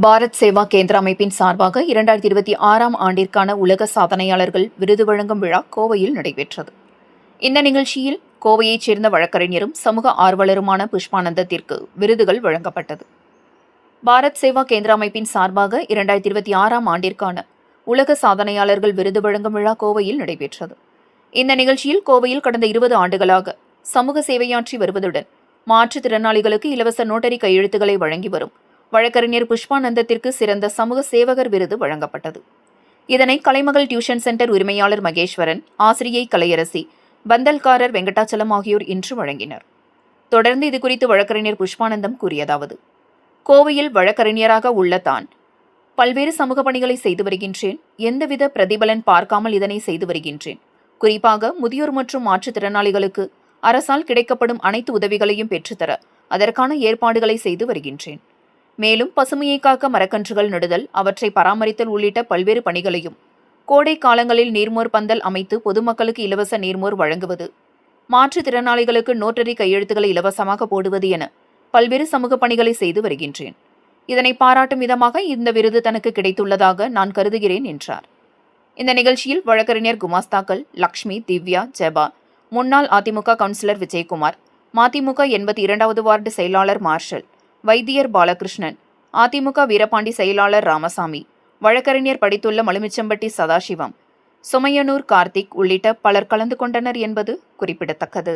பாரத் சேவா கேந்திர அமைப்பின் சார்பாக 2026ஆம் ஆண்டிற்கான உலக சாதனையாளர்கள் விருது வழங்கும் விழா கோவையில் நடைபெற்றது. இந்த நிகழ்ச்சியில் கோவையைச் சேர்ந்த வழக்கறிஞரும் சமூக ஆர்வலருமான புஷ்பானந்தத்திற்கு விருதுகள் வழங்கப்பட்டது. பாரத் சேவா கேந்திர அமைப்பின் சார்பாக 2026ஆம் ஆண்டிற்கான உலக சாதனையாளர்கள் விருது வழங்கும் விழா கோவையில் நடைபெற்றது. இந்த நிகழ்ச்சியில் கோவையில் கடந்த 20 ஆண்டுகளாக சமூக சேவையாற்றி வருவதுடன் மாற்றுத்திறனாளிகளுக்கு இலவச நோட்டரி கையெழுத்துக்களை வழங்கி வரும் வழக்கறிஞர் புஷ்பானந்தத்திற்கு சிறந்த சமூக சேவகர் விருது வழங்கப்பட்டது. இதனை கலைமகள் டியூஷன் சென்டர் உரிமையாளர் மகேஸ்வரன், ஆசிரியை கலையரசி, பந்தல்காரர் வெங்கடாச்சலம் ஆகியோர் இன்று வழங்கினர். தொடர்ந்து இதுகுறித்து வழக்கறிஞர் புஷ்பானந்தம் கூறியதாவது: கோவையில் வழக்கறிஞராக உள்ள தான் பல்வேறு சமூக பணிகளை செய்து வருகின்றேன். எந்தவித பிரதிபலன் பார்க்காமல் இதனை செய்து வருகின்றேன். குறிப்பாக முதியோர் மற்றும் மாற்றுத்திறனாளிகளுக்கு அரசால் கிடைக்கப்படும் அனைத்து உதவிகளையும் பெற்றுத்தர அதற்கான ஏற்பாடுகளை செய்து வருகின்றேன். மேலும் பசுமையை காக்க மரக்கன்றுகள் நடுதல், அவற்றை பராமரித்தல் உள்ளிட்ட பல்வேறு பணிகளையும், கோடை காலங்களில் நீர்மோர் பந்தல் அமைத்து பொதுமக்களுக்கு இலவச நீர்மோர் வழங்குவது, மாற்றுத்திறனாளிகளுக்கு நோட்டரி கையெழுத்துக்களை இலவசமாக போடுவது என பல்வேறு சமூக பணிகளை செய்து வருகின்றேன். இதனை பாராட்டும் விதமாக இந்த விருது தனக்கு கிடைத்துள்ளதாக நான் கருதுகிறேன் என்றார். இந்த நிகழ்ச்சியில் வழக்கறிஞர் குமாஸ்தாக்கள் லக்ஷ்மி, திவ்யா, ஜெபா, முன்னாள் அதிமுக கவுன்சிலர் விஜயகுமார், மதிமுக 82வது வார்டு செயலாளர் மார்ஷல், வைத்தியர் பாலகிருஷ்ணன், அதிமுக வீரபாண்டி செயலாளர் ராமசாமி, வழக்கறிஞர் படித்துள்ள மலுமிச்சம்பட்டி சதாசிவம், சுமையனூர் கார்த்திக் உள்ளிட்ட பலர் கலந்து கொண்டனர் என்பது குறிப்பிடத்தக்கது.